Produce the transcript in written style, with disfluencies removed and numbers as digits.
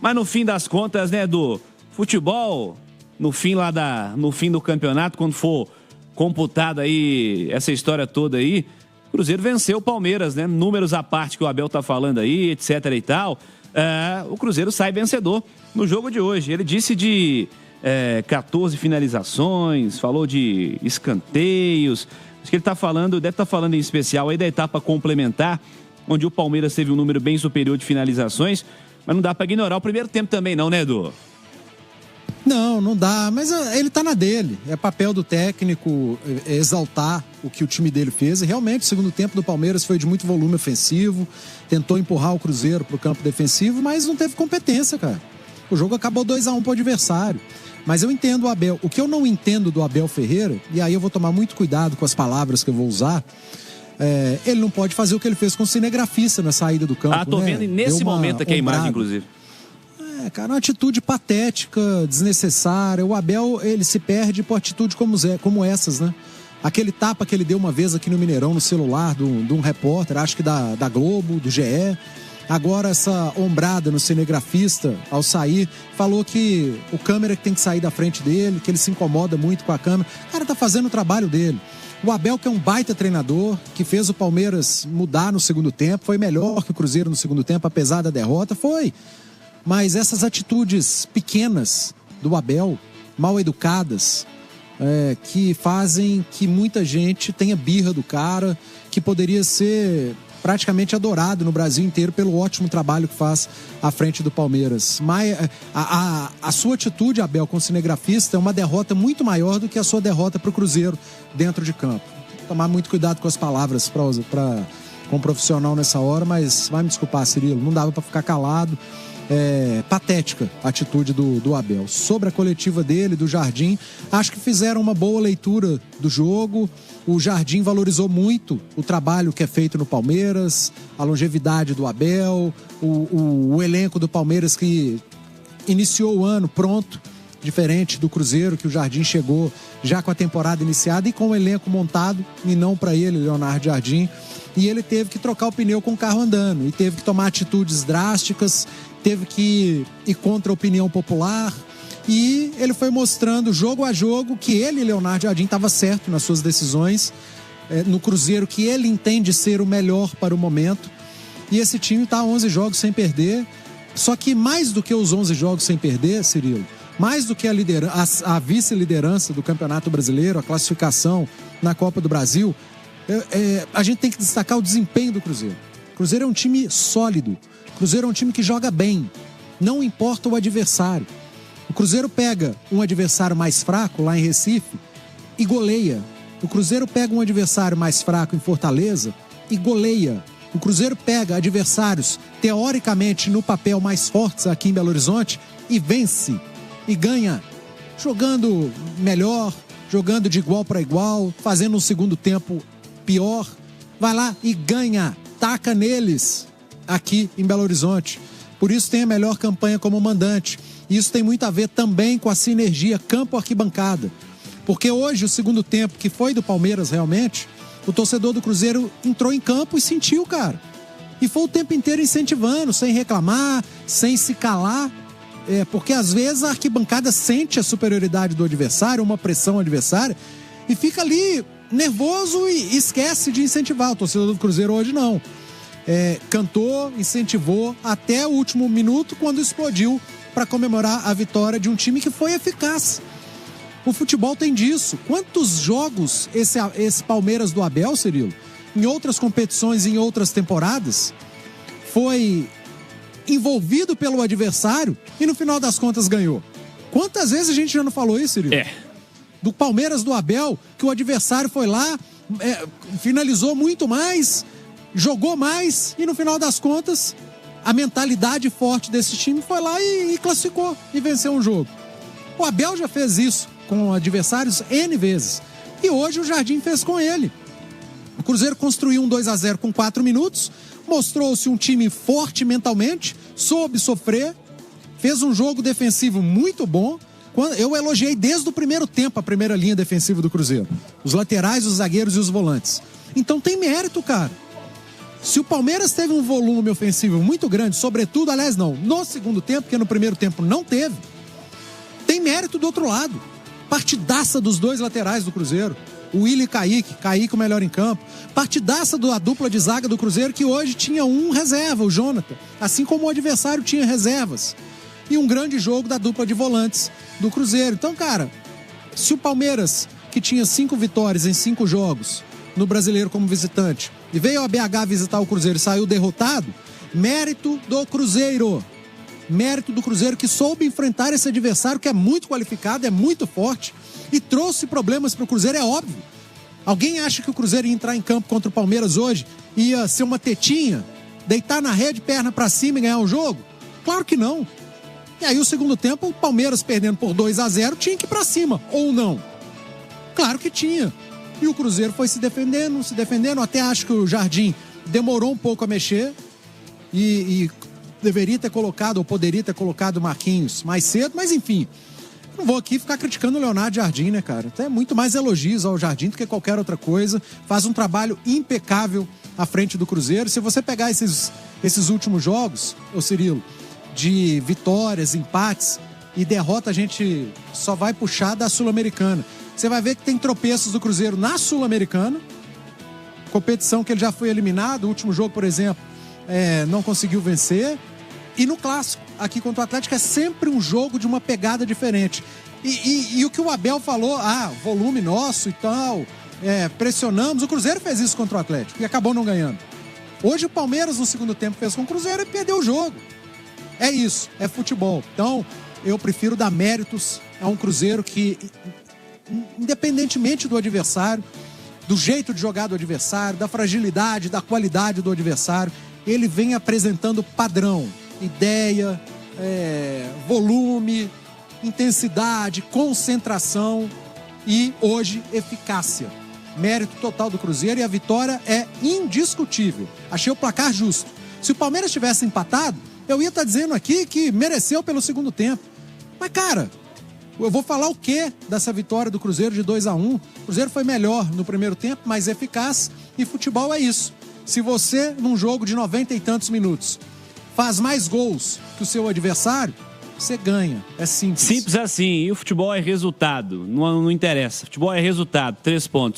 Mas no fim das contas, né, do futebol, no fim do campeonato, quando for computada aí essa história toda aí, o Cruzeiro venceu o Palmeiras, né? Números à parte que o Abel tá falando aí, etc e tal. O Cruzeiro sai vencedor no jogo de hoje. Ele disse de 14 finalizações, falou de escanteios. Acho que ele tá falando, deve estar falando em especial aí da etapa complementar, onde o Palmeiras teve um número bem superior de finalizações, mas não dá para ignorar o primeiro tempo também não, né, Edu? Não dá, mas ele tá na dele. É papel do técnico exaltar o que o time dele fez. E realmente, o segundo tempo do Palmeiras foi de muito volume ofensivo, tentou empurrar o Cruzeiro pro campo defensivo, mas não teve competência, cara. O jogo acabou 2-1 pro adversário. Mas eu entendo o Abel. O que eu não entendo do Abel Ferreira, e aí eu vou tomar muito cuidado com as palavras que eu vou usar, ele não pode fazer o que ele fez com o cinegrafista na saída do campo. Tô vendo nesse momento aqui a imagem, inclusive. Cara, uma atitude patética, desnecessária. O Abel, ele se perde por atitude como essas, né? Aquele tapa que ele deu uma vez aqui no Mineirão, no celular de um repórter, acho que da Globo, do GE. Agora essa ombrada no cinegrafista, ao sair, falou que o câmera que tem que sair da frente dele, que ele se incomoda muito com a câmera. O cara tá fazendo o trabalho dele. O Abel, que é um baita treinador, que fez o Palmeiras mudar no segundo tempo, foi melhor que o Cruzeiro no segundo tempo, apesar da derrota, foi. Mas essas atitudes pequenas do Abel, mal educadas, que fazem que muita gente tenha birra do cara, que poderia ser praticamente adorado no Brasil inteiro pelo ótimo trabalho que faz à frente do Palmeiras. Mas a sua atitude, Abel, com o cinegrafista, é uma derrota muito maior do que a sua derrota para o Cruzeiro dentro de campo. Tomar muito cuidado com as palavras com um profissional nessa hora, mas vai me desculpar, Cirilo, não dava para ficar calado. Patética a atitude do Abel. Sobre a coletiva dele, do Jardim, acho que fizeram uma boa leitura do jogo. O Jardim valorizou muito o trabalho que é feito no Palmeiras, a longevidade do Abel, o elenco do Palmeiras que iniciou o ano pronto, diferente do Cruzeiro, que o Jardim chegou já com a temporada iniciada e com o elenco montado, e não para ele, Leonardo Jardim. E ele teve que trocar o pneu com o carro andando, e teve que tomar atitudes drásticas, teve que ir contra a opinião popular, e ele foi mostrando jogo a jogo que ele, Leonardo Jardim, estava certo nas suas decisões, no Cruzeiro, que ele entende ser o melhor para o momento, e esse time está 11 jogos sem perder. Só que mais do que os 11 jogos sem perder, Cirilo, mais do que a vice-liderança do Campeonato Brasileiro, a classificação na Copa do Brasil, a gente tem que destacar o desempenho do Cruzeiro. O Cruzeiro é um time sólido. O Cruzeiro é um time que joga bem. Não importa o adversário. O Cruzeiro pega um adversário mais fraco lá em Recife e goleia. O Cruzeiro pega um adversário mais fraco em Fortaleza e goleia. O Cruzeiro pega adversários teoricamente no papel mais fortes aqui em Belo Horizonte e vence e ganha, jogando melhor, jogando de igual para igual, fazendo um segundo tempo pior, vai lá e ganha, taca neles aqui em Belo Horizonte. Por isso tem a melhor campanha como mandante. Isso tem muito a ver também com a sinergia campo-arquibancada. Porque hoje, o segundo tempo, que foi do Palmeiras realmente, o torcedor do Cruzeiro entrou em campo e sentiu, cara. E foi o tempo inteiro incentivando, sem reclamar, sem se calar. Porque às vezes a arquibancada sente a superioridade do adversário, uma pressão adversária, e fica ali nervoso e esquece de incentivar. O torcedor do Cruzeiro hoje não. Cantou, incentivou até o último minuto, quando explodiu para comemorar a vitória de um time que foi eficaz. O futebol tem disso. Quantos jogos esse Palmeiras do Abel, Cirilo, em outras competições, em outras temporadas, foi envolvido pelo adversário e no final das contas ganhou? Quantas vezes a gente já não falou isso, Cirilo? Do Palmeiras do Abel, que o adversário foi lá, finalizou muito mais, jogou mais e no final das contas a mentalidade forte desse time foi lá e classificou e venceu um jogo. O Abel já fez isso com adversários N vezes e hoje o Jardim fez com ele. O Cruzeiro construiu um 2-0 com 4 minutos, mostrou-se um time forte mentalmente, soube sofrer, fez um jogo defensivo muito bom. Eu elogiei desde o primeiro tempo a primeira linha defensiva do Cruzeiro, os laterais, os zagueiros e os volantes. Então tem mérito, cara. Se o Palmeiras teve um volume ofensivo muito grande, sobretudo, aliás, não, no segundo tempo, porque no primeiro tempo não teve, tem mérito do outro lado. Partidaça dos dois laterais do Cruzeiro. O Willi e Kaique o melhor em campo. Partidaça da dupla de zaga do Cruzeiro, que hoje tinha um reserva, o Jonathan. Assim como o adversário tinha reservas. E um grande jogo da dupla de volantes do Cruzeiro. Então, cara, se o Palmeiras, que tinha 5 vitórias em 5 jogos no Brasileiro como visitante, e veio ao BH visitar o Cruzeiro e saiu derrotado, mérito do Cruzeiro. Mérito do Cruzeiro, que soube enfrentar esse adversário que é muito qualificado, é muito forte e trouxe problemas para o Cruzeiro, é óbvio. Alguém acha que o Cruzeiro ia entrar em campo contra o Palmeiras hoje, ia ser uma tetinha, deitar na rede, perna para cima e ganhar o jogo? Claro que não. E aí o segundo tempo, o Palmeiras perdendo por 2-0, tinha que ir para cima, ou não? Claro que tinha. E o Cruzeiro foi se defendendo, até acho que o Jardim demorou um pouco a mexer e deveria ter colocado, ou poderia ter colocado o Marquinhos mais cedo, mas enfim, não vou aqui ficar criticando o Leonardo Jardim, né, cara? Até muito mais elogios ao Jardim do que qualquer outra coisa. Faz um trabalho impecável à frente do Cruzeiro. Se você pegar esses últimos jogos, ô Cirilo, de vitórias, empates e derrota, a gente só vai puxar da Sul-Americana. Você vai ver que tem tropeços do Cruzeiro na Sul-Americana, competição que ele já foi eliminado. O último jogo, por exemplo, não conseguiu vencer. E no clássico, aqui contra o Atlético, é sempre um jogo de uma pegada diferente. E o que o Abel falou, volume nosso e tal, pressionamos. O Cruzeiro fez isso contra o Atlético e acabou não ganhando. Hoje o Palmeiras no segundo tempo fez com o Cruzeiro e perdeu o jogo. É isso, é futebol. Então eu prefiro dar méritos a um Cruzeiro que, independentemente do adversário, do jeito de jogar do adversário, da fragilidade, da qualidade do adversário, ele vem apresentando padrão. Ideia, volume, intensidade, concentração e, hoje, eficácia. Mérito total do Cruzeiro e a vitória é indiscutível. Achei o placar justo. Se o Palmeiras tivesse empatado, eu ia estar dizendo aqui que mereceu pelo segundo tempo. Mas, cara, eu vou falar o quê dessa vitória do Cruzeiro de 2-1? O Cruzeiro foi melhor no primeiro tempo, mais eficaz, e futebol é isso. Se você, num jogo de 90 e tantos minutos, faz mais gols que o seu adversário, você ganha. É simples. Simples assim. E o futebol é resultado. Não interessa. Futebol é resultado. 3 pontos.